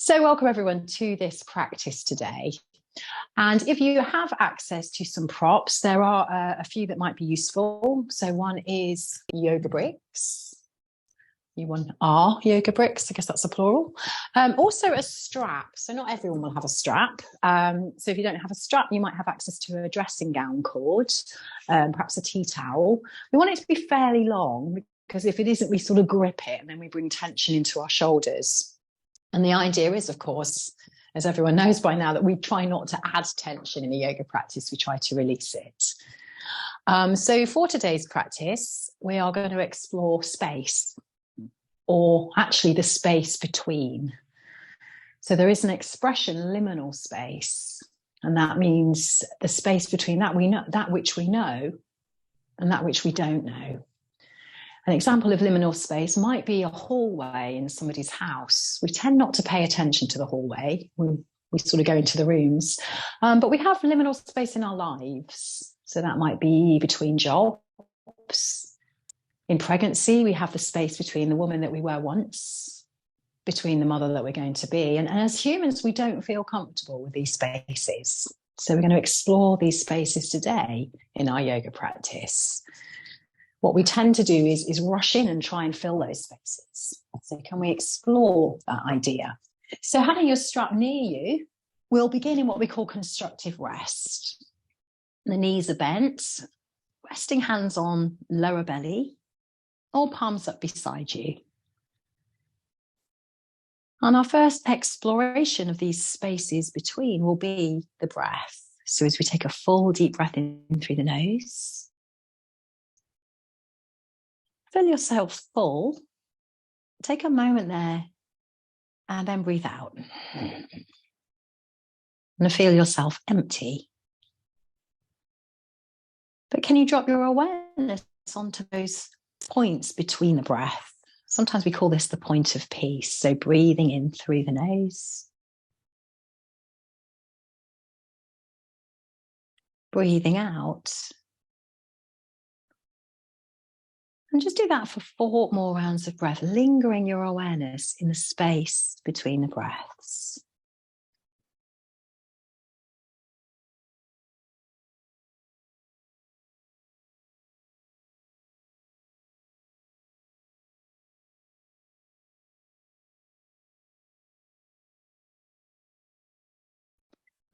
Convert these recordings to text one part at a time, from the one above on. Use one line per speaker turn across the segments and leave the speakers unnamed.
So welcome everyone to this practice today. And if you have access to some props, there are a few that might be useful. So one is yoga bricks. You want our yoga bricks, I guess that's a plural. Also a strap. So not everyone will have a strap. So if you don't have a strap, you might have access to a dressing gown cord, perhaps a tea towel. We want it to be fairly long because if it isn't, we sort of grip it and then we bring tension into our shoulders. And the idea is, of course, as everyone knows by now, that we try not to add tension in a yoga practice. We try to release it. So for today's practice, we are going to explore space, or actually the space between. So there is an expression, liminal space, and that means the space between that which we know and that which we don't know. An example of liminal space might be a hallway in somebody's house. We tend not to pay attention to the hallway when we sort of go into the rooms, but we have liminal space in our lives. So that might be between jobs. In pregnancy, we have the space between the woman that we were once, between the mother that we're going to be. And as humans, we don't feel comfortable with these spaces. So we're going to explore these spaces today in our yoga practice. What we tend to do is rush in and try and fill those spaces. So can we explore that idea? So having your strap near you, we'll begin in what we call constructive rest. The knees are bent, resting hands on lower belly, or palms up beside you. And our first exploration of these spaces between will be the breath. So as we take a full deep breath in through the nose, fill yourself full, take a moment there, and then breathe out. And feel yourself empty. But can you drop your awareness onto those points between the breath? Sometimes we call this the point of peace. So breathing in through the nose. Breathing out. And just do that for 4 more rounds of breath, lingering your awareness in the space between the breaths.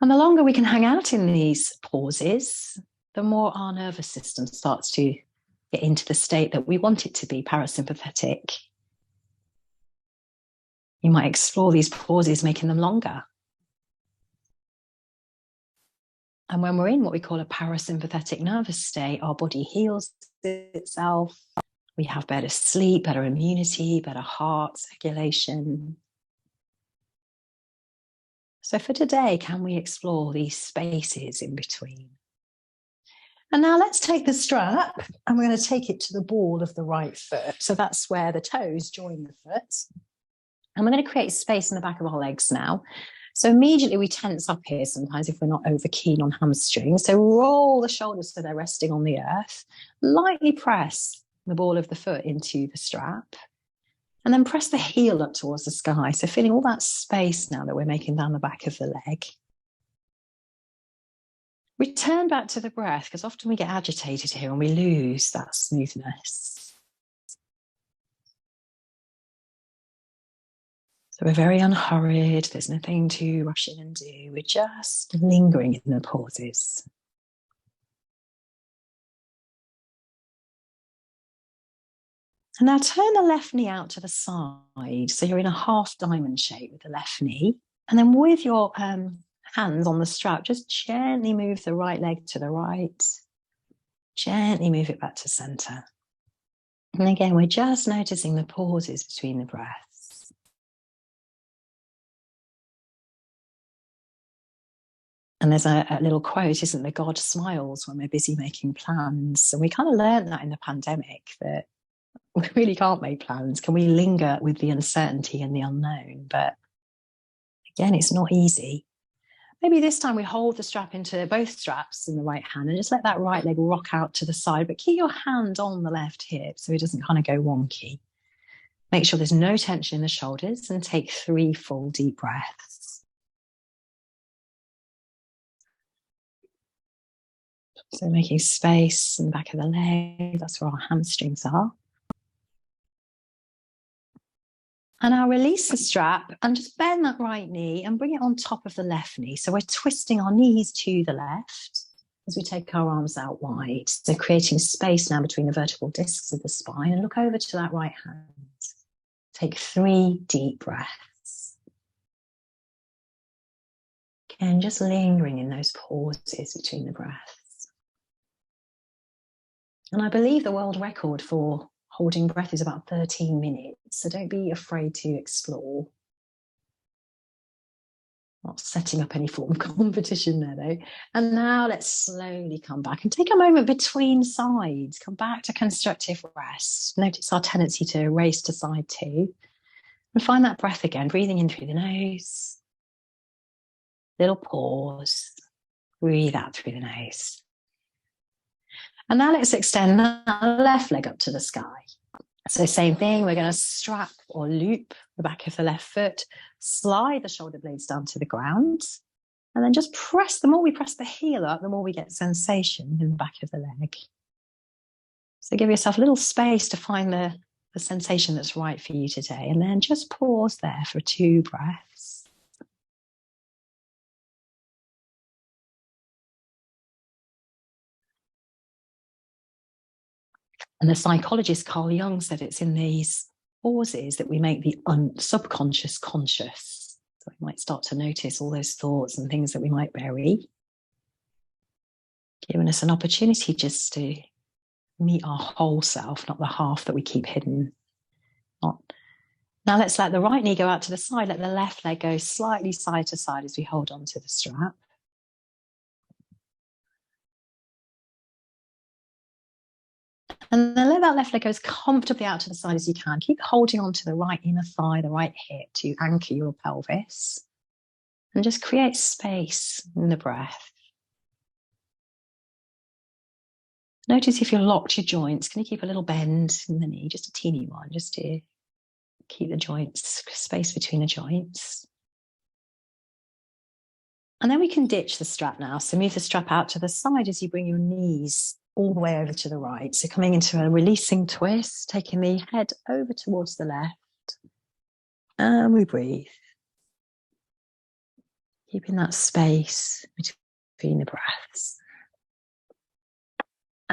And the longer we can hang out in these pauses, the more our nervous system starts to get into the state that we want it to be, parasympathetic. You might explore these pauses, making them longer. And when we're in what we call a parasympathetic nervous state, our body heals itself. We have better sleep, better immunity, better heart circulation. So for today, can we explore these spaces in between? And now let's take the strap and we're going to take it to the ball of the right foot. So that's where the toes join the foot. And we're going to create space in the back of our legs now. So immediately we tense up here sometimes if we're not over keen on hamstrings. So roll the shoulders so they're resting on the earth. Lightly press the ball of the foot into the strap. And then press the heel up towards the sky. So feeling all that space now that we're making down the back of the leg. Return back to the breath, because often we get agitated here and we lose that smoothness. So we're very unhurried. There's nothing to rush in and do. We're just lingering in the pauses. And now turn the left knee out to the side. So you're in a half diamond shape with the left knee. And then with your hands on the strap, just gently move the right leg to the right. Gently move it back to center. And again, we're just noticing the pauses between the breaths. And there's a little quote, isn't there? God smiles when we're busy making plans. And we kind of learned that in the pandemic, that we really can't make plans. Can we linger with the uncertainty and the unknown? But again, it's not easy. Maybe this time we hold the strap into both straps in the right hand and just let that right leg rock out to the side, but keep your hand on the left hip so it doesn't kind of go wonky. Make sure there's no tension in the shoulders and take 3 full deep breaths. So making space in the back of the leg, that's where our hamstrings are. And I'll release the strap and just bend that right knee and bring it on top of the left knee. So we're twisting our knees to the left as we take our arms out wide. So creating space now between the vertebral discs of the spine, and look over to that right hand. Take 3 deep breaths. Again, just lingering in those pauses between the breaths. And I believe the world record for holding breath is about 13 minutes, so don't be afraid to explore. Not setting up any form of competition there though. And now let's slowly come back and take a moment between sides. Come back to constructive rest. Notice our tendency to race to side 2. And find that breath again, breathing in through the nose. Little pause. Breathe out through the nose. And now let's extend that left leg up to the sky. So same thing, we're going to strap or loop the back of the left foot, slide the shoulder blades down to the ground, and then just press. The more we press the heel up, the more we get sensation in the back of the leg. So give yourself a little space to find the sensation that's right for you today, and then just pause there for 2 breaths. And the psychologist Carl Jung said it's in these pauses that we make the subconscious conscious. So we might start to notice all those thoughts and things that we might bury, giving us an opportunity just to meet our whole self, not the half that we keep hidden. Now let's let the right knee go out to the side, let the left leg go slightly side to side as we hold on to the strap. And then let that left leg go as comfortably out to the side as you can. Keep holding on to the right inner thigh, the right hip to anchor your pelvis. And just create space in the breath. Notice if you're locked your joints, can you keep a little bend in the knee, just a teeny one, just to keep the joints, space between the joints. And then we can ditch the strap now. So move the strap out to the side as you bring your knees all the way over to the right. So coming into a releasing twist, taking the head over towards the left. And we breathe. Keeping that space between the breaths.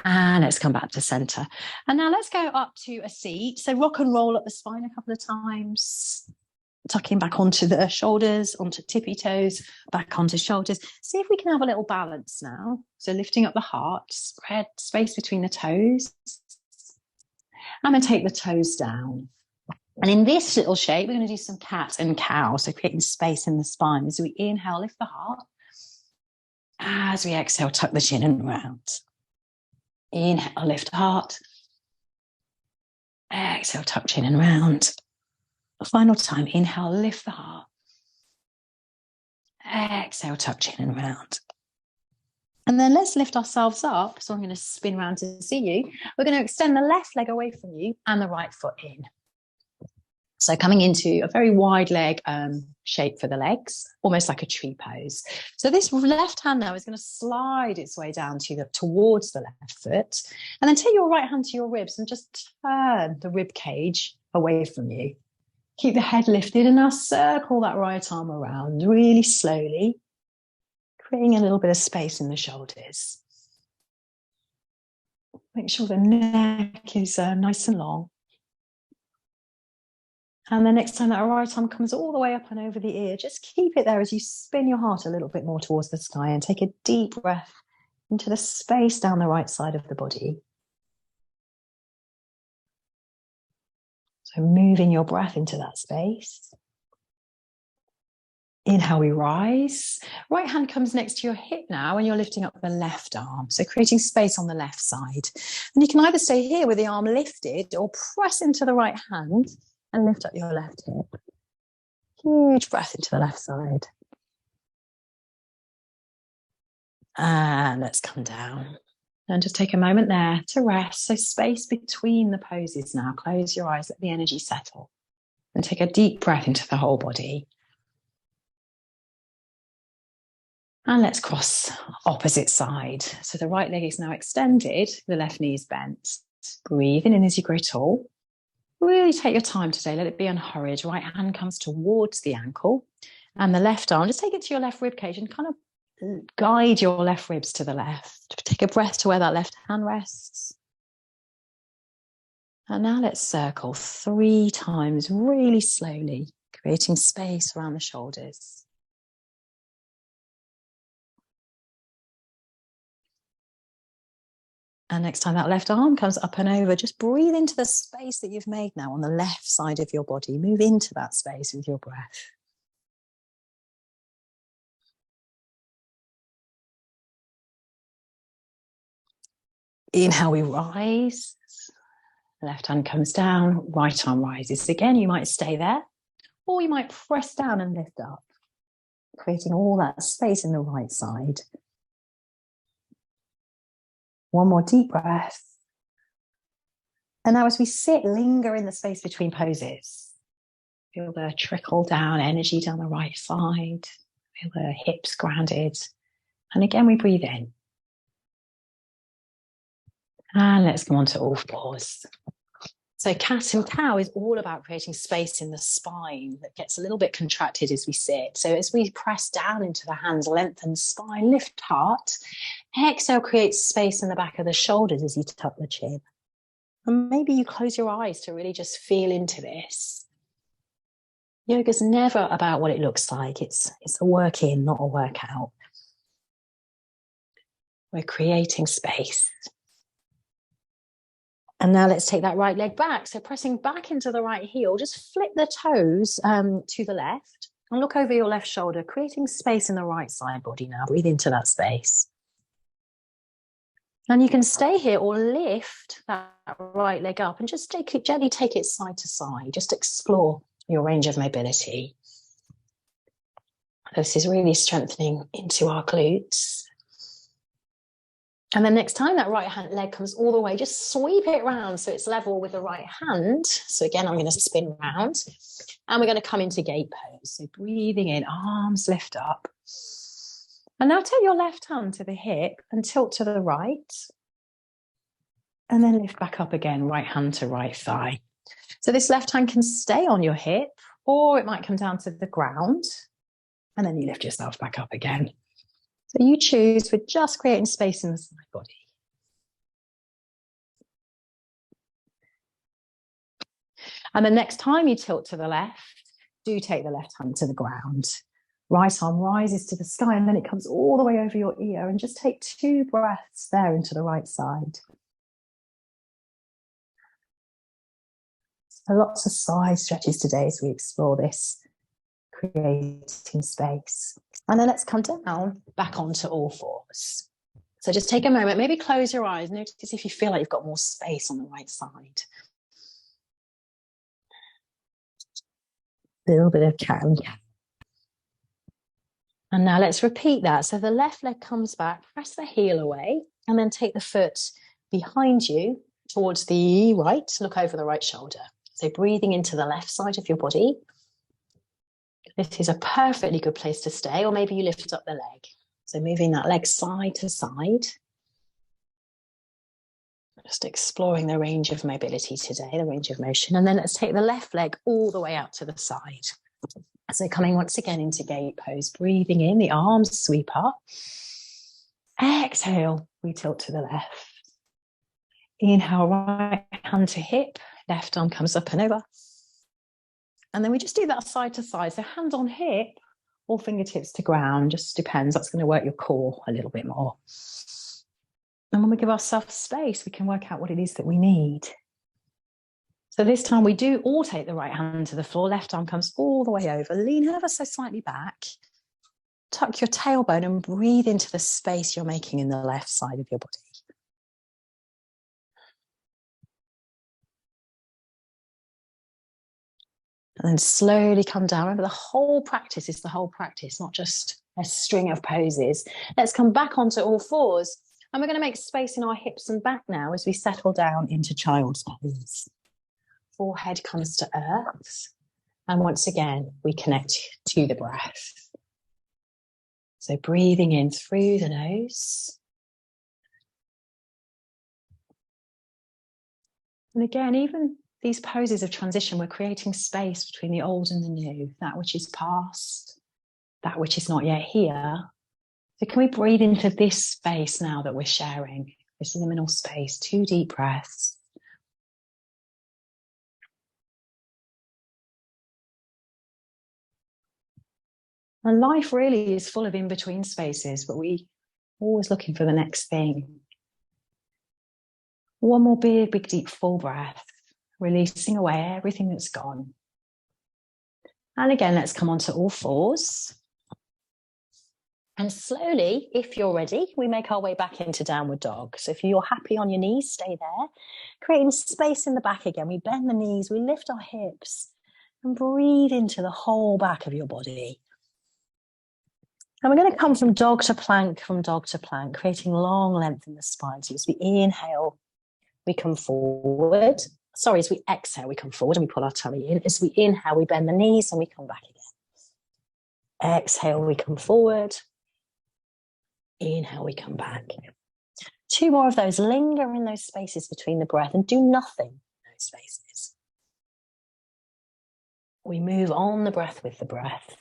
And let's come back to center. And now let's go up to a seat. So rock and roll up the spine a couple of times. Tucking back onto the shoulders, onto tippy toes, back onto shoulders. See if we can have a little balance now. So lifting up the heart, spread space between the toes. I'm going to take the toes down. And in this little shape, we're going to do some cat and cow. So creating space in the spine. As we inhale, lift the heart. As we exhale, tuck the chin and round. Inhale, lift heart. Exhale, tuck chin and round. Final time, inhale, lift the heart. Exhale, tuck chin and round. And then let's lift ourselves up. So I'm going to spin round to see you. We're going to extend the left leg away from you and the right foot in. So coming into a very wide leg shape for the legs, almost like a tree pose. So this left hand now is going to slide its way down towards the left foot. And then take your right hand to your ribs and just turn the rib cage away from you. Keep the head lifted and now circle that right arm around really slowly, creating a little bit of space in the shoulders. Make sure the neck is nice and long. And the next time that right arm comes all the way up and over the ear, just keep it there as you spin your heart a little bit more towards the sky and take a deep breath into the space down the right side of the body. So moving your breath into that space. Inhale, we rise. Right hand comes next to your hip now and you're lifting up the left arm. So creating space on the left side. And you can either stay here with the arm lifted or press into the right hand and lift up your left hip. Huge breath into the left side. And let's come down. And just take a moment there to rest. So space between the poses now. Close your eyes, let the energy settle. And take a deep breath into the whole body. And let's cross opposite side. So the right leg is now extended, the left knee is bent. Breathing in as you grow tall. Really take your time today, let it be unhurried. Right hand comes towards the ankle and the left arm, just take it to your left rib cage and kind of guide your left ribs to the left. Take a breath to where that left hand rests. And now let's circle 3 times really slowly, creating space around the shoulders. And next time that left arm comes up and over, just breathe into the space that you've made now on the left side of your body. Move into that space with your breath. Inhale, we rise. Left hand comes down, right arm rises. Again, you might stay there, or you might press down and lift up, creating all that space in the right side. One more deep breath. And now as we sit, linger in the space between poses. Feel the trickle down energy down the right side. Feel the hips grounded. And again, we breathe in. And let's come on to all fours. So cat and cow is all about creating space in the spine that gets a little bit contracted as we sit. So as we press down into the hands, lengthen spine, lift heart. Exhale, create space in the back of the shoulders as you tuck the chin. And maybe you close your eyes to really just feel into this. Yoga's never about what it looks like. It's a work in, not a workout. We're creating space. And now let's take that right leg back. So pressing back into the right heel, just flip the toes to the left and look over your left shoulder, creating space in the right side body now. Breathe into that space. And you can stay here or lift that right leg up and just gently take it side to side. Just explore your range of mobility. This is really strengthening into our glutes. And then next time that right hand leg comes all the way, just sweep it round so it's level with the right hand. So again, I'm going to spin round and we're going to come into gate pose. So breathing in, arms lift up. And now take your left hand to the hip and tilt to the right. And then lift back up again, right hand to right thigh. So this left hand can stay on your hip or it might come down to the ground. And then you lift yourself back up again. So you choose. We're just creating space in the side body. And the next time you tilt to the left, do take the left hand to the ground. Right arm rises to the sky and then it comes all the way over your ear and just take 2 breaths there into the right side. So lots of side stretches today as we explore this, creating space. And then let's come down, back onto all fours. So just take a moment, maybe close your eyes. Notice if you feel like you've got more space on the right side. A little bit of cat and cow. And now let's repeat that. So the left leg comes back, press the heel away, and then take the foot behind you towards the right. Look over the right shoulder. So breathing into the left side of your body. This is a perfectly good place to stay, or maybe you lift up the leg. So moving that leg side to side. Just exploring the range of mobility today, the range of motion. And then let's take the left leg all the way out to the side. So coming once again into gate pose, breathing in, the arms sweep up. Exhale, we tilt to the left. Inhale, right hand to hip, left arm comes up and over. And then we just do that side to side. So hand on hip or fingertips to ground, just depends. That's going to work your core a little bit more. And when we give ourselves space, we can work out what it is that we need. So this time we do all take the right hand to the floor. Left arm comes all the way over. Lean ever so slightly back. Tuck your tailbone and breathe into the space you're making in the left side of your body. And then slowly come down. Remember, the whole practice is the whole practice, not just a string of poses. Let's come back onto all fours. And we're going to make space in our hips and back now as we settle down into child's pose. Forehead comes to earth. And once again, we connect to the breath. So breathing in through the nose. And again, even these poses of transition, we're creating space between the old and the new, that which is past, that which is not yet here. So can we breathe into this space now that we're sharing, this liminal space? 2 deep breaths. And life really is full of in-between spaces, but we always looking for the next thing. One more big, big, deep, full breath, releasing away everything that's gone. And again, let's come onto all fours. And slowly, if you're ready, we make our way back into downward dog. So if you're happy on your knees, stay there. Creating space in the back again. We bend the knees, we lift our hips and breathe into the whole back of your body. And we're going to come from dog to plank, creating long length in the spine. So as we inhale, we come forward. Sorry, as we exhale, we come forward and we pull our tummy in. As we inhale, we bend the knees and we come back again. Exhale, we come forward. Inhale, we come back. 2 more of those. Linger in those spaces between the breath and do nothing in those spaces. We move on the breath with the breath.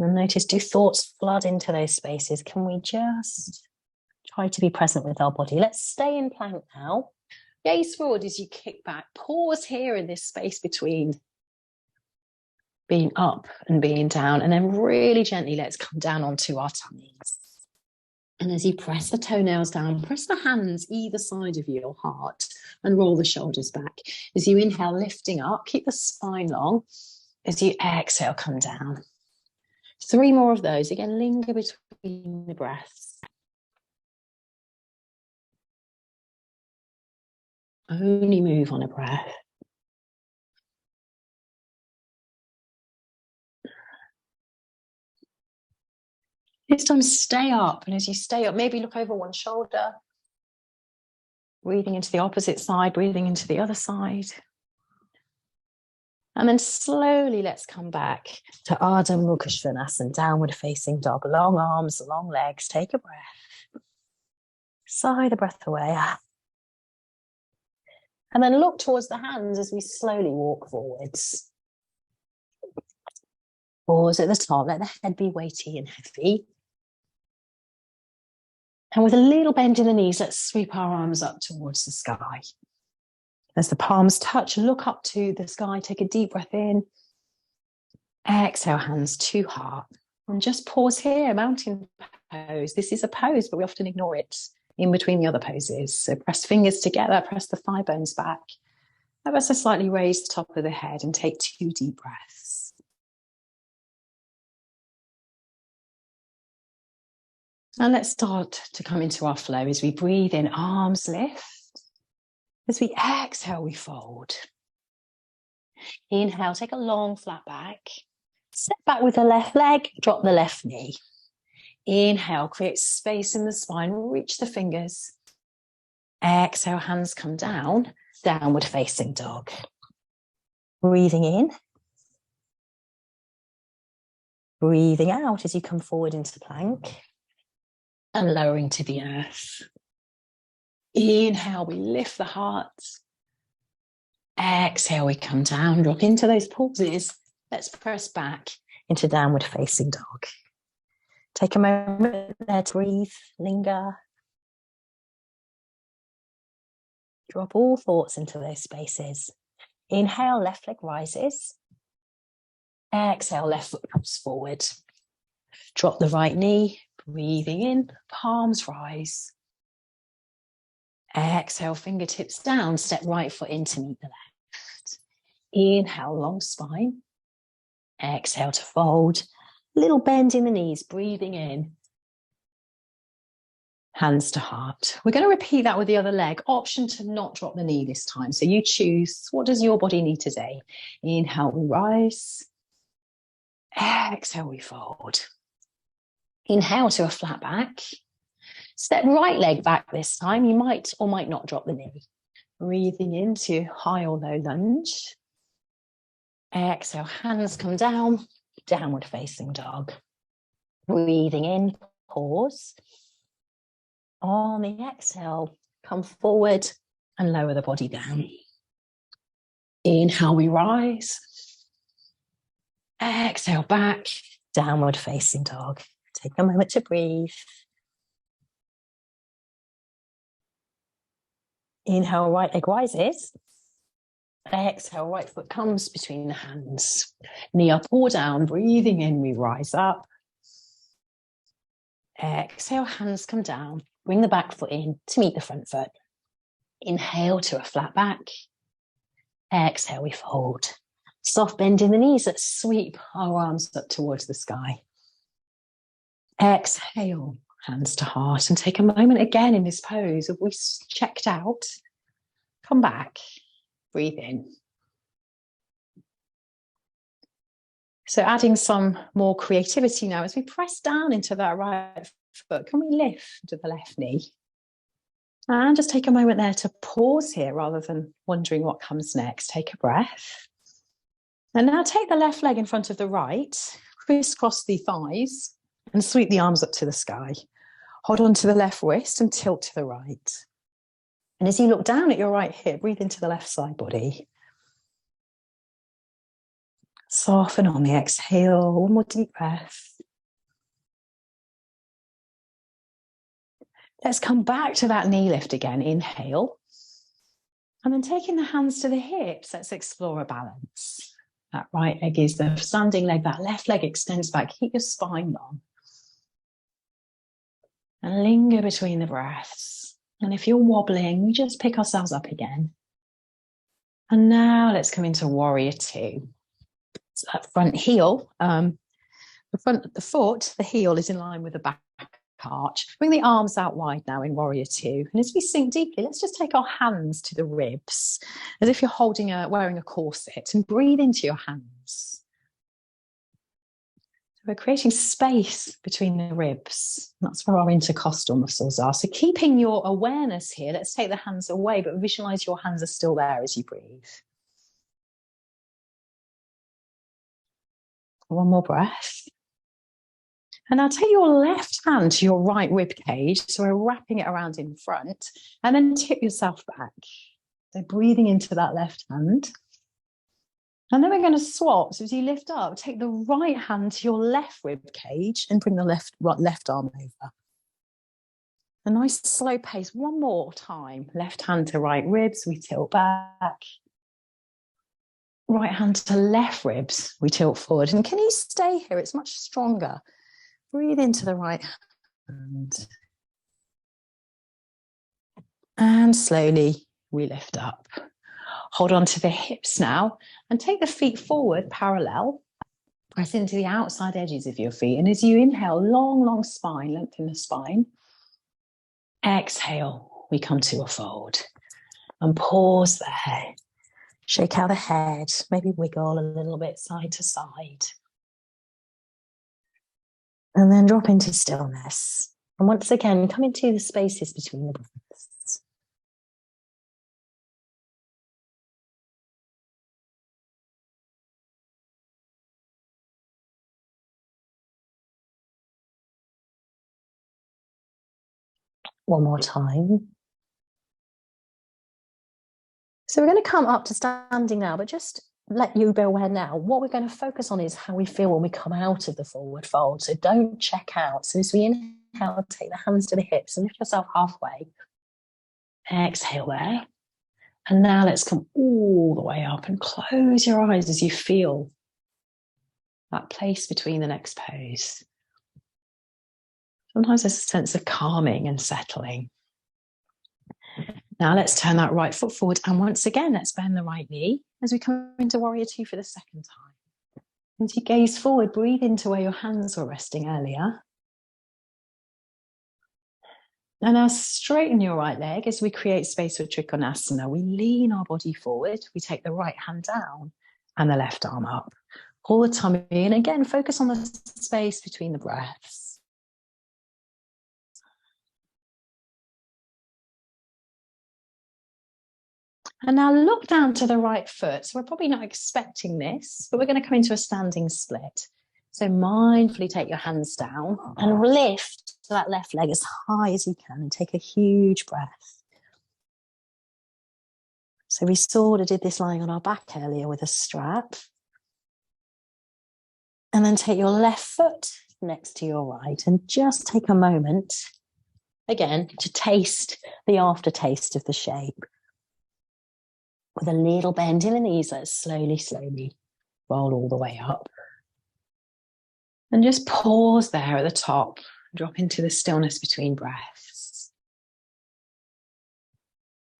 And notice, do thoughts flood into those spaces? Can we just try to be present with our body? Let's stay in plank now. Gaze forward as you kick back. Pause here in this space between being up and being down. And then really gently, let's come down onto our tummies. And as you press the toenails down, press the hands either side of your heart and roll the shoulders back. As you inhale, lifting up, keep the spine long. As you exhale, come down. 3 more of those. Again, linger between the breaths. Only move on a breath. This time, stay up. And as you stay up, maybe look over one shoulder. Breathing into the opposite side, breathing into the other side. And then slowly, let's come back to Ardha Mukha Svanasana, downward facing dog. Long arms, long legs. Take a breath. Sigh the breath away. And then look towards the hands as we slowly walk forwards. Pause at the top. Let the head be weighty and heavy. And with a little bend in the knees, let's sweep our arms up towards the sky. As the palms touch, look up to the sky. Take a deep breath in. Exhale, hands to heart. And just pause here, mountain pose. This is a pose, but we often ignore it in between the other poses. So press fingers together, press the thigh bones back. Ever so slightly raise the top of the head and take 2 deep breaths. And let's start to come into our flow as we breathe in, arms lift. As we exhale, we fold. Inhale, take a long flat back. Step back with the left leg, drop the left knee. Inhale, create space in the spine, reach the fingers. Exhale, hands come down, downward facing dog. Breathing in. Breathing out as you come forward into plank. And lowering to the earth. Inhale, we lift the heart. Exhale, we come down, drop into those pauses. Let's press back into downward facing dog. Take a moment there to breathe, linger. Drop all thoughts into those spaces. Inhale, left leg rises. Exhale, left foot comes forward. Drop the right knee, breathing in, palms rise. Exhale, fingertips down, step right foot in to meet the left. Inhale, long spine. Exhale to fold. Little bend in the knees, breathing in. Hands to heart. We're going to repeat that with the other leg. Option to not drop the knee this time. So you choose, what does your body need today? Inhale, we rise. Exhale, we fold. Inhale to a flat back. Step right leg back this time. You might or might not drop the knee. Breathing into high or low lunge. Exhale, hands come down, downward facing dog. Breathing in, pause. On the exhale, come forward and lower the body down. Inhale, we rise. Exhale, back, downward facing dog. Take a moment to breathe. Inhale, right leg rises. Exhale, right foot comes between the hands. Knee up or down, breathing in, we rise up. Exhale, hands come down. Bring the back foot in to meet the front foot. Inhale to a flat back. Exhale, we fold. Soft bend in the knees. Let's sweep our arms up towards the sky. Exhale, hands to heart, and take a moment again in this pose. Have we checked out? Come back, breathe in. So adding some more creativity now as we press down into that right foot. Can we lift to the left knee? And just take a moment there to pause here rather than wondering what comes next. Take a breath. And now take the left leg in front of the right, crisscross the thighs and sweep the arms up to the sky. Hold on to the left wrist and tilt to the right. And as you look down at your right hip, breathe into the left side body. Soften on the exhale. One more deep breath. Let's come back to that knee lift again. Inhale. And then taking the hands to the hips, let's explore a balance. That right leg is the standing leg. That left leg extends back. Keep your spine long. And linger between the breaths. And if you're wobbling, we just pick ourselves up again. And now let's come into warrior two. So that front heel, the foot, the heel is in line with the back arch. Bring the arms out wide now in warrior two. And as we sink deeply, let's just take our hands to the ribs, as if you're wearing a corset, and breathe into your hands. So we're creating space between the ribs. That's where our intercostal muscles are. So keeping your awareness here, let's take the hands away, but visualize your hands are still there as you breathe. One more breath. And now take your left hand to your right rib cage. So we're wrapping it around in front, and then tip yourself back. So breathing into that left hand. And then we're going to swap. So as you lift up, take the right hand to your left rib cage and bring the left arm over. A nice slow pace. One more time. Left hand to right ribs, we tilt back. Right hand to left ribs, we tilt forward. And can you stay here? It's much stronger. Breathe into the right hand. And slowly we lift up. Hold on to the hips now and take the feet forward parallel. Press into the outside edges of your feet. And as you inhale, long, long spine, lengthen the spine. Exhale, we come to a fold. And pause there. Shake out the head, maybe wiggle a little bit side to side. And then drop into stillness. And once again, come into the spaces between the breaths. One more time. So we're going to come up to standing now, but just let you be aware now, what we're going to focus on is how we feel when we come out of the forward fold. So don't check out. So as we inhale, take the hands to the hips and lift yourself halfway. Exhale there. And now let's come all the way up and close your eyes as you feel that place between the next pose. Sometimes there's a sense of calming and settling. Now let's turn that right foot forward, and once again, let's bend the right knee as we come into warrior two for the second time. As you gaze forward, breathe into where your hands were resting earlier. And now straighten your right leg as we create space for Trikonasana. We lean our body forward, we take the right hand down and the left arm up. Pull the tummy in, again, focus on the space between the breaths. And now look down to the right foot. So we're probably not expecting this, but we're going to come into a standing split. So mindfully take your hands down and lift that left leg as high as you can and take a huge breath. So we sort of did this lying on our back earlier with a strap. And then take your left foot next to your right and just take a moment, again, to taste the aftertaste of the shape. With a little bend in the knees, let's slowly, slowly roll all the way up. And just pause there at the top. Drop into the stillness between breaths.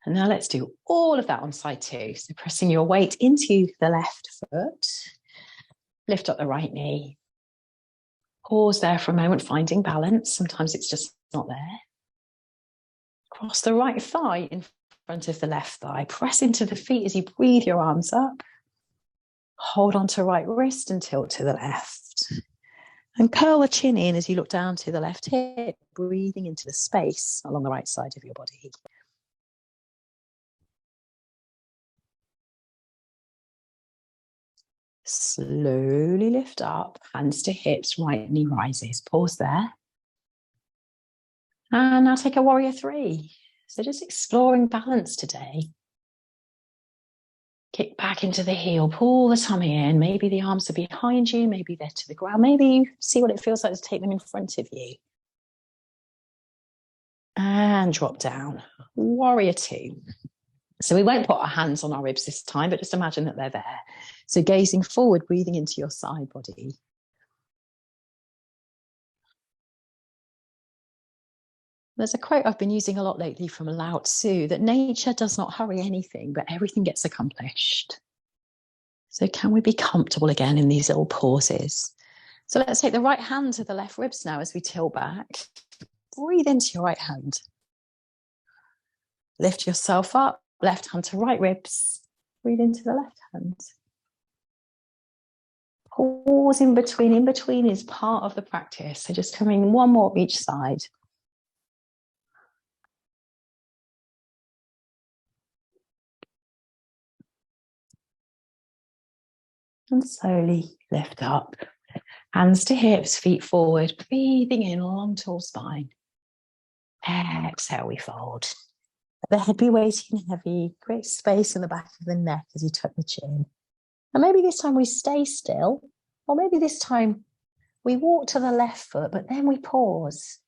And now let's do all of that on side two. So pressing your weight into the left foot. Lift up the right knee. Pause there for a moment, finding balance. Sometimes it's just not there. Cross the right thigh in front of the left thigh. Press into the feet as you breathe your arms up. Hold on to right wrist and tilt to the left. And curl the chin in as you look down to the left hip, breathing into the space along the right side of your body. Slowly lift up, hands to hips, right knee rises. Pause there. And now take a warrior three. So just exploring balance today. Kick back into the heel, pull the tummy in. Maybe the arms are behind you, maybe they're to the ground. Maybe you see what it feels like to take them in front of you. And drop down. Warrior two. So we won't put our hands on our ribs this time, but just imagine that they're there. So gazing forward, breathing into your side body. There's a quote I've been using a lot lately from Lao Tzu, that nature does not hurry anything, but everything gets accomplished. So can we be comfortable again in these little pauses? So let's take the right hand to the left ribs now as we tilt back. Breathe into your right hand. Lift yourself up, left hand to right ribs. Breathe into the left hand. Pause in between. In between is part of the practice. So just coming one more each side. And slowly lift up. Hands to hips, feet forward, breathing in, long, tall spine. Exhale, we fold. The head be weighting heavy, create space in the back of the neck as you tuck the chin. And maybe this time we stay still, or maybe this time we walk to the left foot, but then we pause.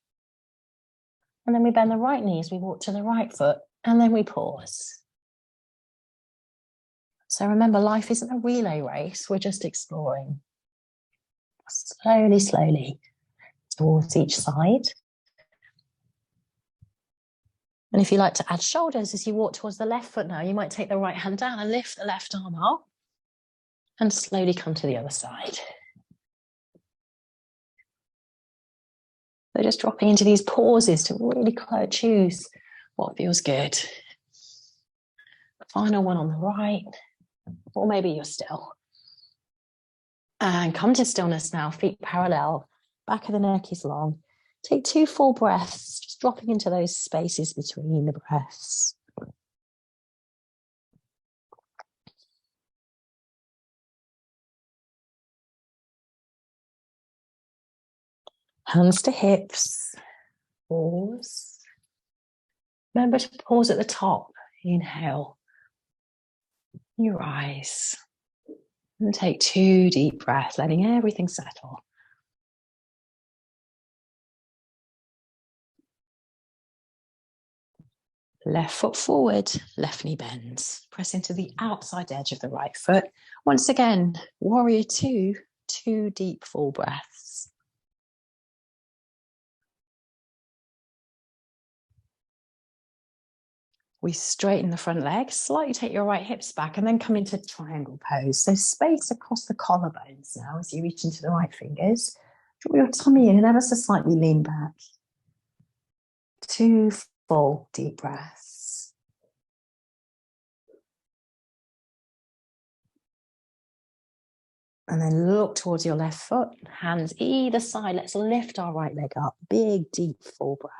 And then we bend the right knee as we walk to the right foot, and then we pause. So remember, life isn't a relay race, we're just exploring. Slowly, slowly, towards each side. And if you like to add shoulders as you walk towards the left foot now, you might take the right hand down and lift the left arm up and slowly come to the other side. So just dropping into these pauses to really choose what feels good. Final one on the right, or maybe you're still. And come to stillness now, feet parallel, back of the neck is long. Take 2 full breaths, just dropping into those spaces between the breaths. Hands to hips, pause. Remember to pause at the top. Inhale, you rise. And take 2 deep breaths, letting everything settle. Left foot forward, left knee bends. Press into the outside edge of the right foot. Once again, warrior two, 2 deep full breaths. We straighten the front leg, slightly take your right hips back and then come into triangle pose. So space across the collarbones now as you reach into the right fingers. Draw your tummy in and ever so slightly lean back. 2 full deep breaths. And then look towards your left foot, hands either side. Let's lift our right leg up. Big, deep, full breath.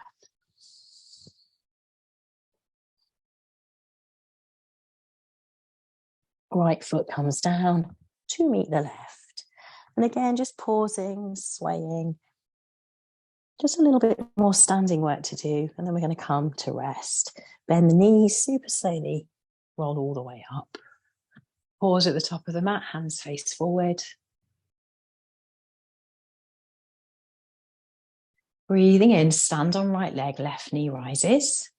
Right foot comes down to meet the left. And again, just pausing, swaying. Just a little bit more standing work to do. And then we're going to come to rest. Bend the knees super slowly. Roll all the way up. Pause at the top of the mat, hands face forward. Breathing in, stand on right leg, left knee rises.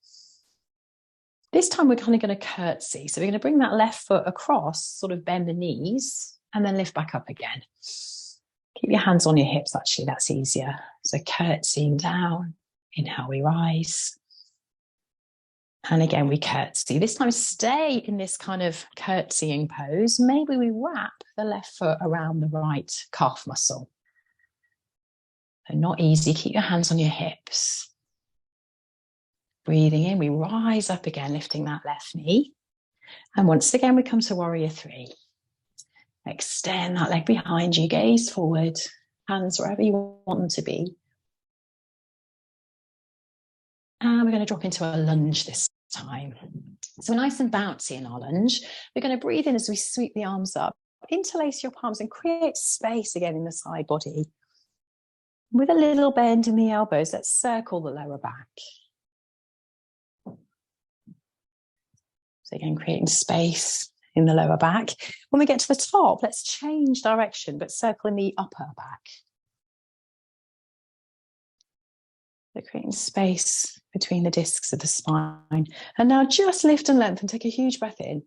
This time we're kind of going to curtsy. So we're going to bring that left foot across, sort of bend the knees, and then lift back up again. Keep your hands on your hips, actually, that's easier. So curtsying down, inhale, we rise. And again, we curtsy. This time stay in this kind of curtsying pose. Maybe we wrap the left foot around the right calf muscle. So not easy, keep your hands on your hips. Breathing in, we rise up again, lifting that left knee. And once again, we come to warrior three. Extend that leg behind you, gaze forward, hands wherever you want them to be. And we're going to drop into a lunge this time. So nice and bouncy in our lunge. We're going to breathe in as we sweep the arms up. Interlace your palms and create space again in the side body. With a little bend in the elbows, let's circle the lower back. So again, creating space in the lower back. When we get to the top, let's change direction, but circle in the upper back. So creating space between the discs of the spine. And now just lift and lengthen, take a huge breath in.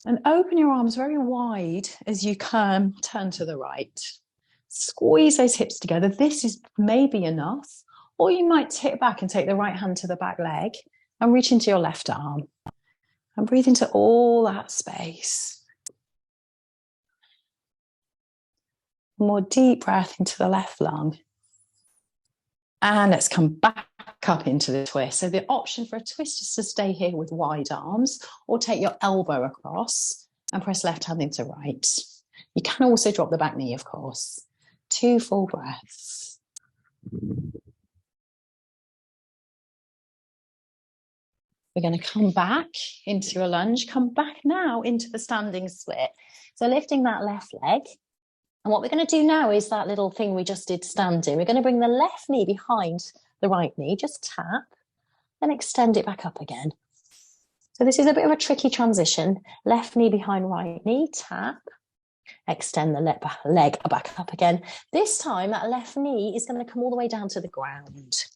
And open your arms very wide as you turn to the right. Squeeze those hips together. This is maybe enough. Or you might tip back and take the right hand to the back leg and reach into your left arm. And breathe into all that space. More deep breath into the left lung. And let's come back up into the twist. So the option for a twist is to stay here with wide arms or take your elbow across and press left hand into right. You can also drop the back knee, of course. 2 full breaths. We're going to come back into a lunge, come back now into the standing split. So lifting that left leg. And what we're going to do now is that little thing we just did standing. We're going to bring the left knee behind the right knee, just tap, and extend it back up again. So this is a bit of a tricky transition. Left knee behind right knee, tap, extend the leg back up again. This time that left knee is going to come all the way down to the ground.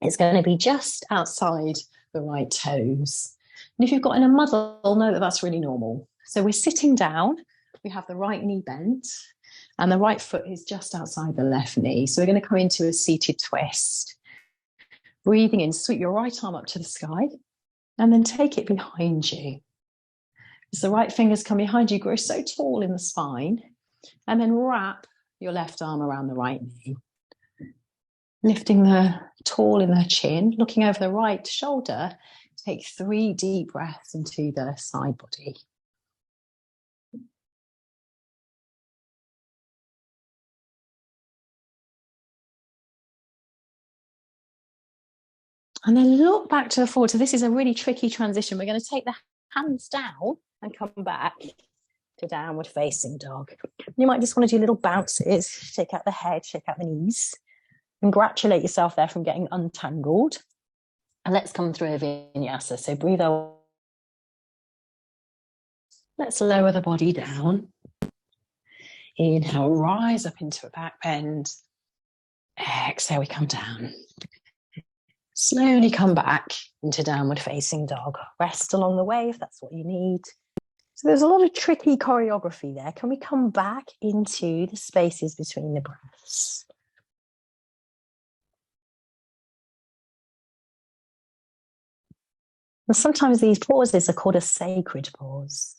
It's going to be just outside the right toes. And if you've got in a muddle, know that that's really normal. So we're sitting down, we have the right knee bent, and the right foot is just outside the left knee. So we're going to come into a seated twist. Breathing in, sweep your right arm up to the sky, and then take it behind you. As the right fingers come behind you, grow so tall in the spine, and then wrap your left arm around the right knee. Lifting the tall in the chin, looking over the right shoulder, take 3 deep breaths into the side body. And then look back to the forward. So this is a really tricky transition. We're going to take the hands down and come back to downward facing dog. You might just want to do little bounces, shake out the head, shake out the knees. Congratulate yourself there from getting untangled. And let's come through a vinyasa. So breathe out. Let's lower the body down. Inhale, rise up into a back bend. Exhale, we come down. Slowly come back into downward facing dog. Rest along the way if that's what you need. So there's a lot of tricky choreography there. Can we come back into the spaces between the breaths? And sometimes these pauses are called a sacred pause.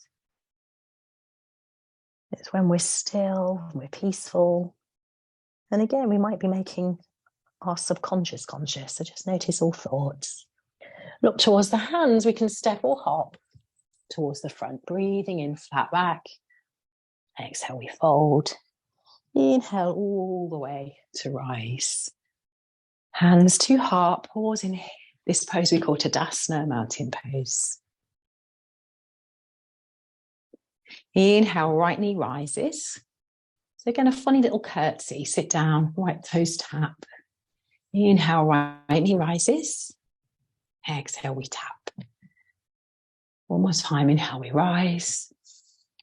It's when we're still, we're peaceful. And again, we might be making our subconscious conscious. So just notice all thoughts. Look towards the hands. We can step or hop towards the front. Breathing in, flat back. Exhale, we fold. Inhale all the way to rise. Hands to heart. Pause in this pose we call Tadasana, mountain pose.
Inhale, right knee rises. So again, a funny little curtsy. Sit down, right toes tap. Inhale, right knee rises. Exhale, we tap. One more time, inhale, we rise.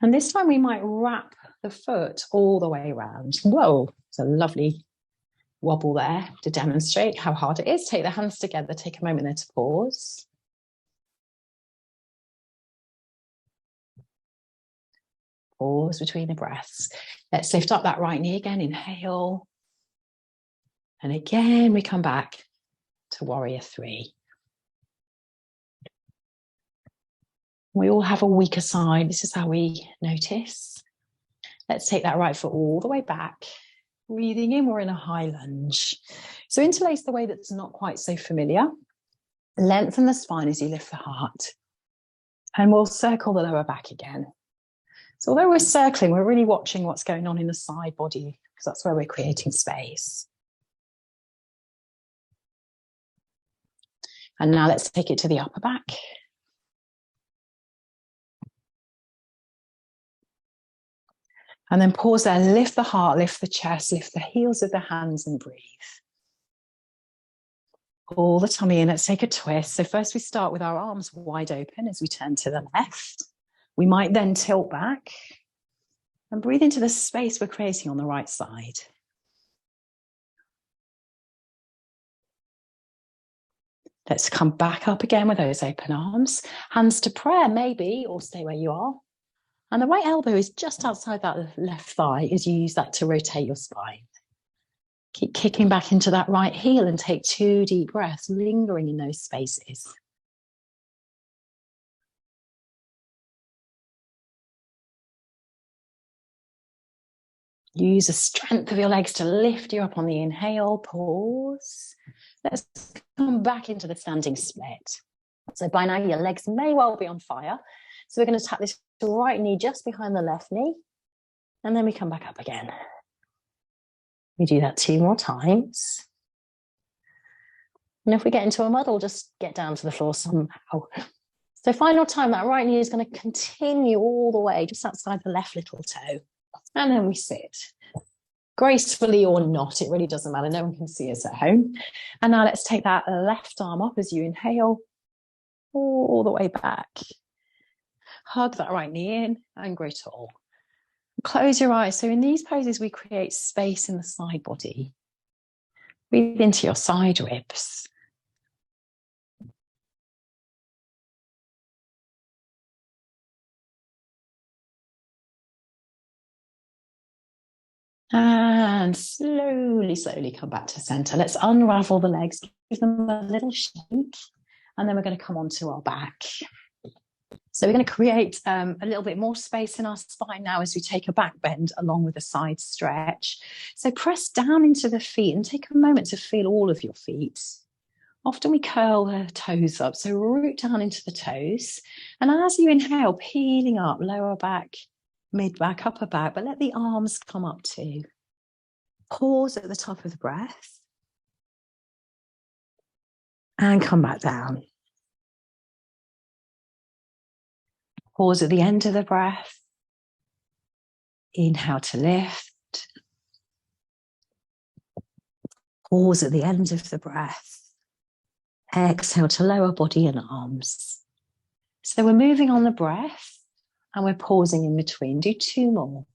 And this time we might wrap the foot all the way around. Whoa, it's a lovely wobble there to demonstrate how hard it is. Take the hands together, take a moment there to pause. Pause between the breaths. Let's lift up that right knee again, inhale. And again, we come back to warrior three. We all have a weaker side. This is how we notice. Let's take that right foot all the way back. Breathing in, we're in a high lunge. So interlace the way that's not quite so familiar. Lengthen the spine as you lift the heart. And we'll circle the lower back again. So although we're circling, we're really watching what's going on in the side body, because that's where we're creating space. And now let's take it to the upper back. And then pause there, lift the heart, lift the chest, lift the heels of the hands and breathe. Pull the tummy in, let's take a twist. So first we start with our arms wide open as we turn to the left. We might then tilt back and breathe into the space we're creating on the right side. Let's come back up again with those open arms. Hands to prayer maybe, or stay where you are. And the right elbow is just outside that left thigh as you use that to rotate your spine. Keep kicking back into that right heel and take 2 deep breaths, lingering in those spaces. Use the strength of your legs to lift you up on the inhale, pause. Let's come back into the standing split. So by now your legs may well be on fire. So we're going to tap this right knee just behind the left knee. And then we come back up again. We do that 2 more times. And if we get into a muddle, just get down to the floor somehow. So final time, that right knee is going to continue all the way just outside the left little toe. And then we sit. Gracefully or not, it really doesn't matter. No one can see us at home. And now let's take that left arm up as you inhale all the way back. Hug that right knee in and grow tall. Close your eyes. So in these poses, we create space in the side body. Breathe into your side ribs. And slowly, slowly come back to center. Let's unravel the legs, give them a little shake, and then we're going to come onto our back. So we're going to create a little bit more space in our spine now as we take a back bend along with a side stretch. So press down into the feet and take a moment to feel all of your feet. Often we curl the toes up, so root down into the toes. And as you inhale, peeling up, lower back, mid back, upper back, but let the arms come up too. Pause at the top of the breath. And come back down. Pause at the end of the breath. Inhale to lift. Pause at the end of the breath. Exhale to lower body and arms. So we're moving on the breath and we're pausing in between. Do 2 more.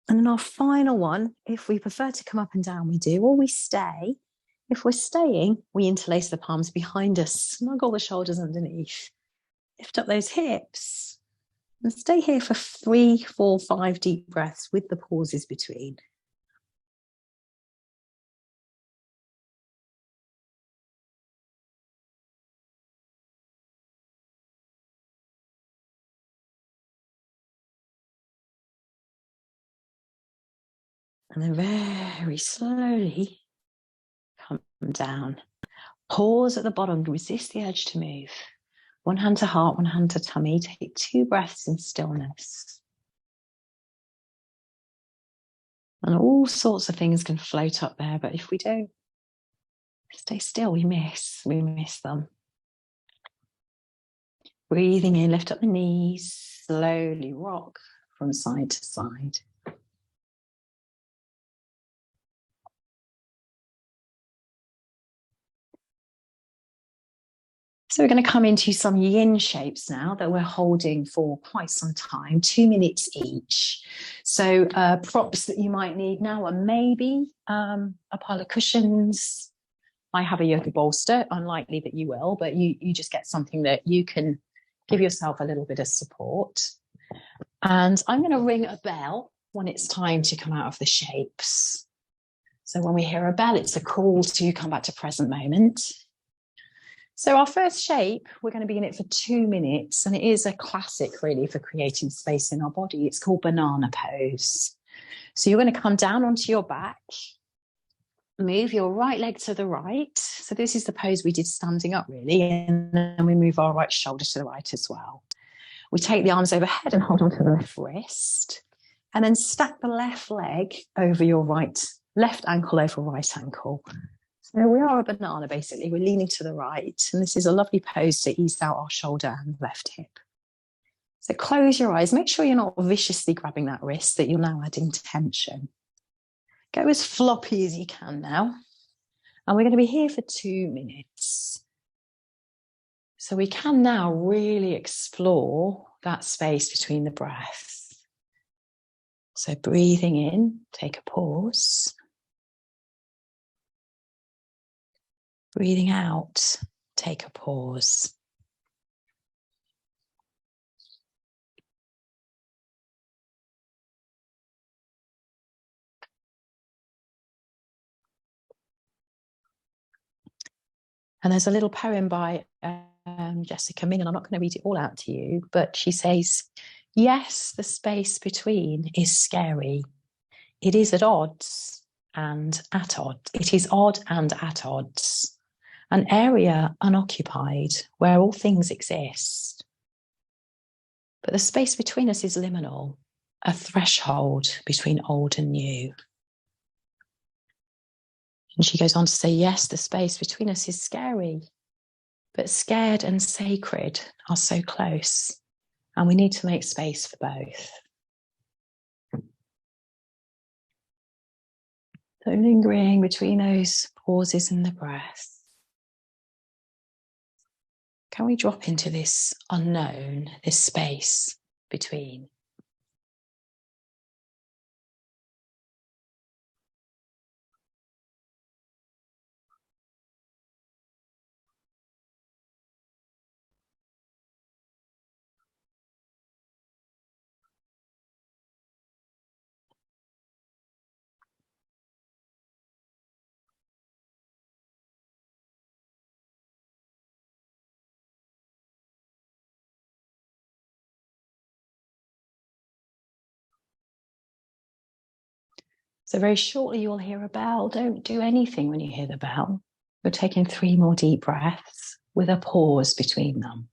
And then our final one, if we prefer to come up and down, we do, or we stay. If we're staying, we interlace the palms behind us, snuggle the shoulders underneath, lift up those hips, and stay here for 3, 4, 5 deep breaths with the pauses between. And then very slowly come down. Pause at the bottom, resist the urge to move. 1 hand to heart, 1 hand to tummy. Take 2 breaths in stillness. And all sorts of things can float up there, but if we don't stay still, we miss them. Breathing in, lift up the knees, slowly rock from side to side. So we're going to come into some yin shapes now that we're holding for quite some time, 2 minutes each. So props that you might need now are maybe a pile of cushions. I have a yoga bolster, unlikely that you will, but you just get something that you can give yourself a little bit of support. And I'm going to ring a bell when it's time to come out of the shapes. So when we hear a bell, it's a call to come back to present moment. So our first shape, we're going to be in it for 2 minutes, and it is a classic really for creating space in our body. It's called banana pose. So you're going to come down onto your back, move your right leg to the right. So this is the pose we did standing up really, and then we move our right shoulder to the right as well. We take the arms overhead and hold on to the left wrist, and then stack the left leg over your left ankle over right ankle. So we are a banana, basically. We're leaning to the right, and this is a lovely pose to ease out our shoulder and left hip. So close your eyes. Make sure you're not viciously grabbing that wrist, that you're now adding tension. Go as floppy as you can now. And we're going to be here for 2 minutes. So we can now really explore that space between the breaths. So breathing in, take a pause. Breathing out, take a pause. And there's a little poem by Jessica Ming, and I'm not going to read it all out to you, but she says, yes, the space between is scary. It is at odds and at odds. It is odd and at odds. An area unoccupied where all things exist. But the space between us is liminal, a threshold between old and new. And she goes on to say, yes, the space between us is scary, but scared and sacred are so close, and we need to make space for both. So lingering between those pauses in the breath. Can we drop into this unknown, this space between? So very shortly you'll hear a bell. Don't do anything when you hear the bell. We're taking 3 more deep breaths with a pause between them.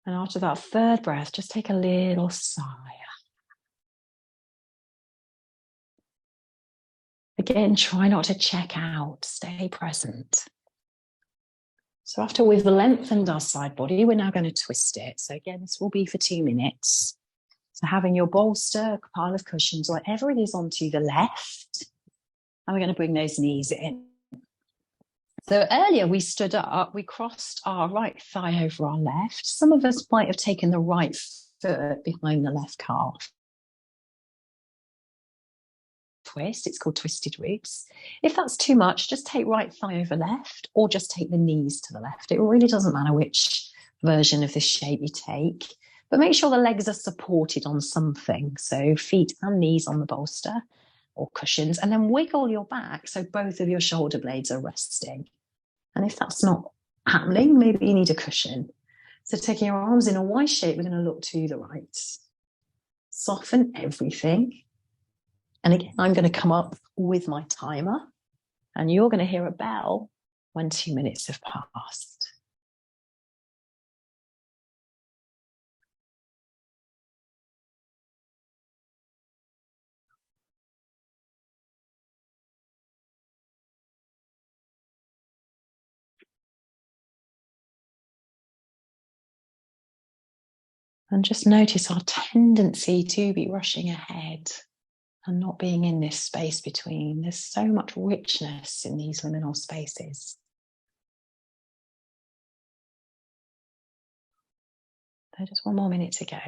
And after that 3rd breath, just take a little sigh. Again, try not to check out, stay present. So after we've lengthened our side body, we're now going to twist it. So again, this will be for 2 minutes. So having your bolster, a pile of cushions, whatever it is, onto the left. And we're going to bring those knees in. So earlier we stood up, we crossed our right thigh over our left. Some of us might have taken the right foot behind the left calf. Twist, it's called twisted ribs. If that's too much, just take right thigh over left, or just take the knees to the left. It really doesn't matter which version of this shape you take, but make sure the legs are supported on something. So feet and knees on the bolster or cushions, and then wiggle your back so both of your shoulder blades are resting. And if that's not happening. Maybe you need a cushion. So taking your arms in a Y shape, we're going to look to the right. Soften everything. And again, I'm going to come up with my timer, and you're going to hear a bell when 2 minutes have passed. And just notice our tendency to be rushing ahead and not being in this space between. There's so much richness in these liminal spaces. So just 1 more minute to go.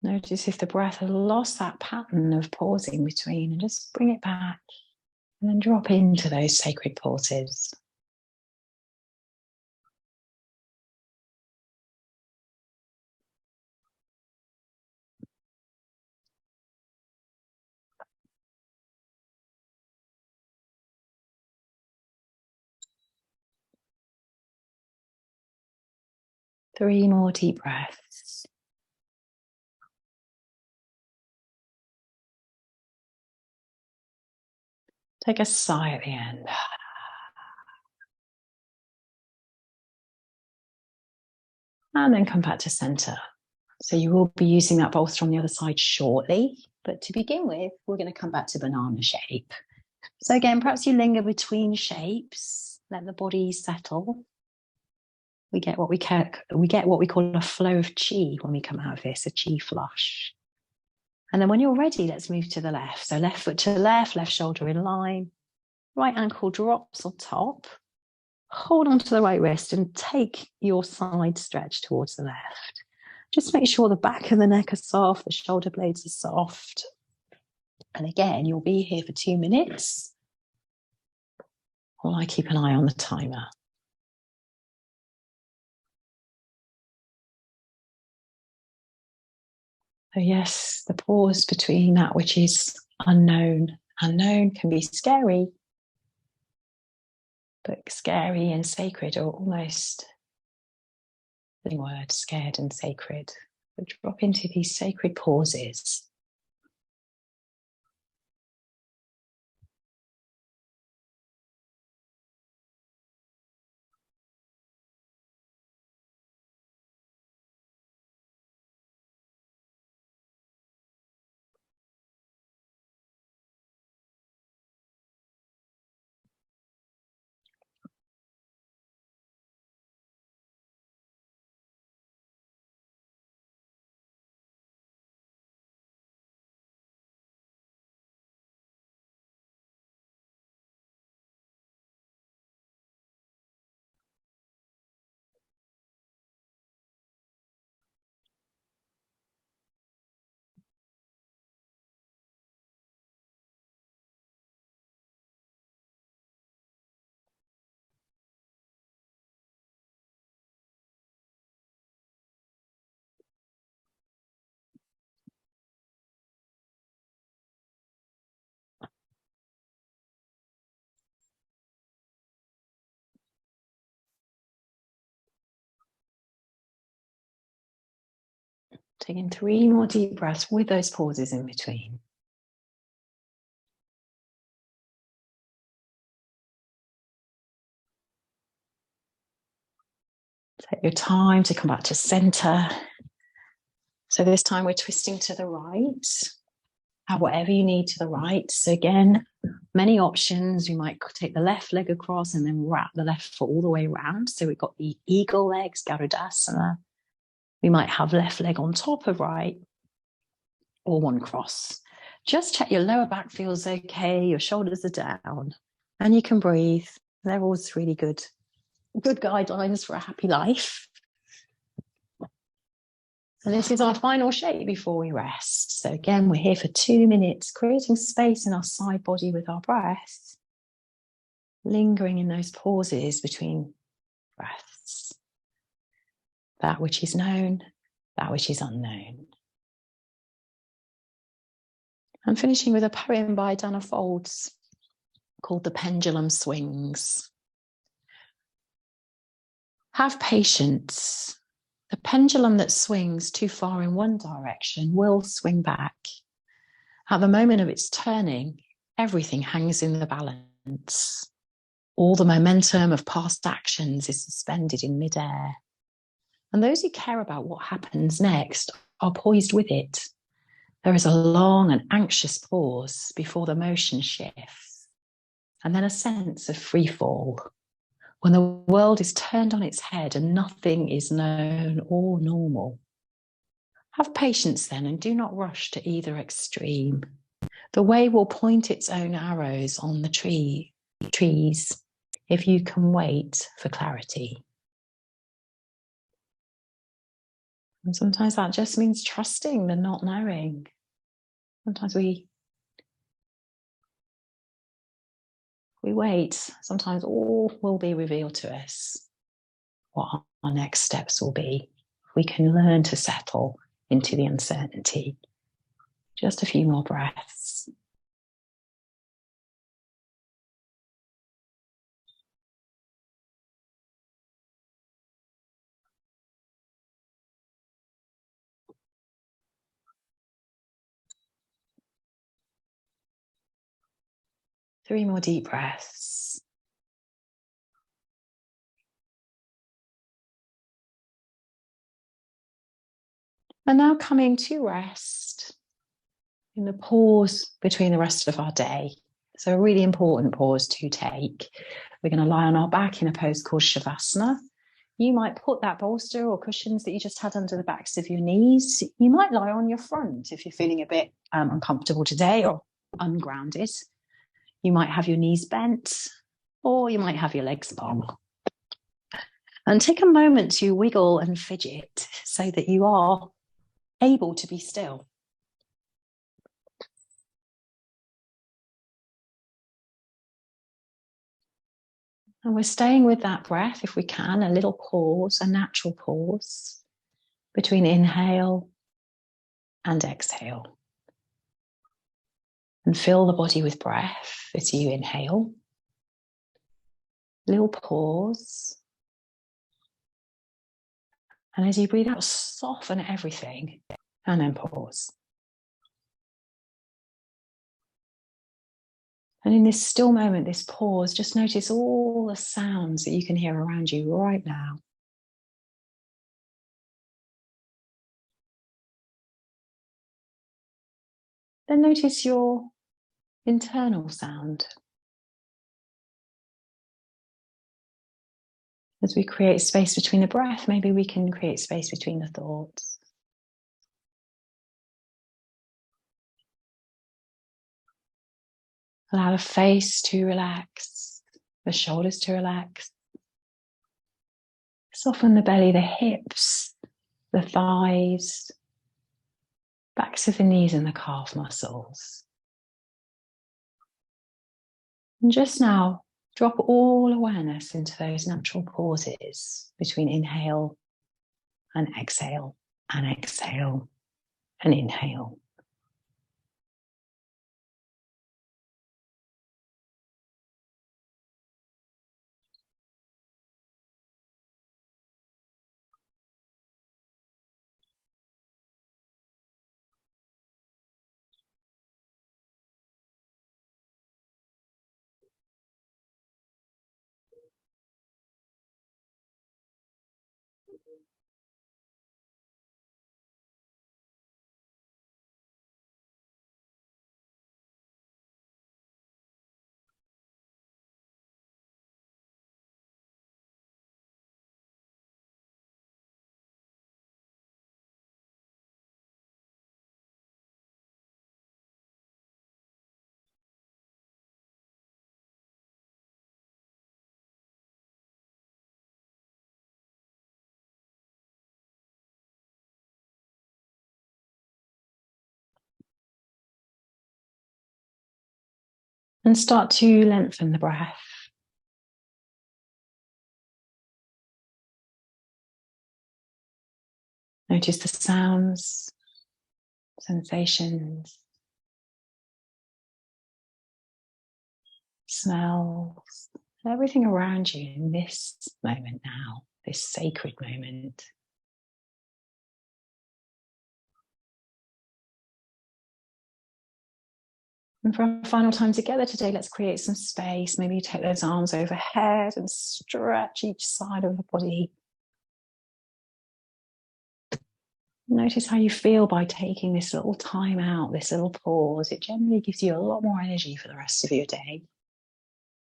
Notice if the breath has lost that pattern of pausing between, and just bring it back and then drop into those sacred pauses. Three more deep breaths. Take a sigh at the end. And then come back to center. So you will be using that bolster on the other side shortly. But to begin with, we're going to come back to banana shape. So again, perhaps you linger between shapes. Let the body settle. We get what we call a flow of chi when we come out of this, a chi flush. And then when you're ready, let's move to the left. So left foot to left shoulder in line, right ankle drops on top. Hold on to the right wrist and take your side stretch towards the left. Just make sure the back of the neck is soft, the shoulder blades are soft. And again, you'll be here for 2 minutes while I keep an eye on the timer. So yes, the pause between that which is unknown. Unknown can be scary, but scary and sacred are almost the same word, scared and sacred. But drop into these sacred pauses. Taking 3 more deep breaths with those pauses in between. Take your time to come back to center. So this time we're twisting to the right. Add whatever you need to the right. So again, many options. We might take the left leg across and then wrap the left foot all the way around. So we've got the eagle legs, Garudasana. We might have left leg on top of right or one cross.
Just check your lower back feels okay, your shoulders are down, and you can breathe. They're always really good guidelines for a happy life. And this is our final shape before we rest. So again, we're here for 2 minutes, creating space in our side body with our breath, lingering in those pauses between breaths. That which is known, that which is unknown. I'm finishing with a poem by Danah Faulds called The Pendulum Swings. Have patience. The pendulum that swings too far in one direction will swing back. At the moment of its turning, everything hangs in the balance. All the momentum of past actions is suspended in midair. And those who care about what happens next are poised with it. There is a long and anxious pause before the motion shifts, and then a sense of free fall, when the world is turned on its head and nothing is known or normal. Have patience then, and do not rush to either extreme. The way will point its own arrows on the trees if you can wait for clarity. And sometimes that just means trusting the not knowing. Sometimes we wait. Sometimes all will be revealed to us what our next steps will be. We can learn to settle into the uncertainty. Just a few more breaths. Three more deep breaths. And now coming to rest in the pause between the rest of our day. So a really important pause to take. We're going to lie on our back in a pose called Shavasana. You might put that bolster or cushions that you just had under the backs of your knees. You might lie on your front if you're feeling a bit uncomfortable today or ungrounded. You might have your knees bent, or you might have your legs long. And take a moment to wiggle and fidget so that you are able to be still. And we're staying with that breath, if we can, a little pause, a natural pause between inhale and exhale. And fill the body with breath as you inhale. Little pause. And as you breathe out, soften everything and then pause. And in this still moment, this pause, just notice all the sounds that you can hear around you right now. Then notice your internal sound. As we create space between the breath, maybe we can create space between the thoughts. Allow the face to relax, the shoulders to relax. Soften the belly, the hips, the thighs, backs of the knees and the calf muscles. And just now, drop all awareness into those natural pauses between inhale and exhale and exhale and inhale.
And start to lengthen the breath. Notice the sounds, sensations, smells, everything around you in this moment now, this sacred moment. And for our final time together today, let's create some space. Maybe you take those arms overhead and stretch each side of the body. Notice how you feel by taking this little time out, this little pause. It generally gives you a lot more energy for the rest of your day.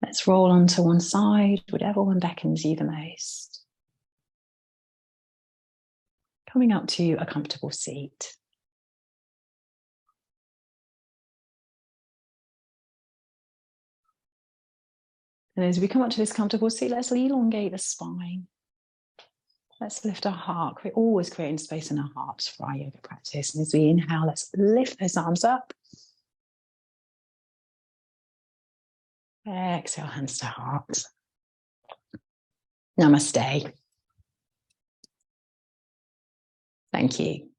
Let's roll onto one side, whatever one beckons you the most. Coming up to a comfortable seat. And as we come up to this comfortable seat, let's elongate the spine. Let's lift our heart. We're always creating space in our hearts for our yoga practice. And as we inhale, let's lift those arms up. Exhale, hands to heart. Namaste. Thank you.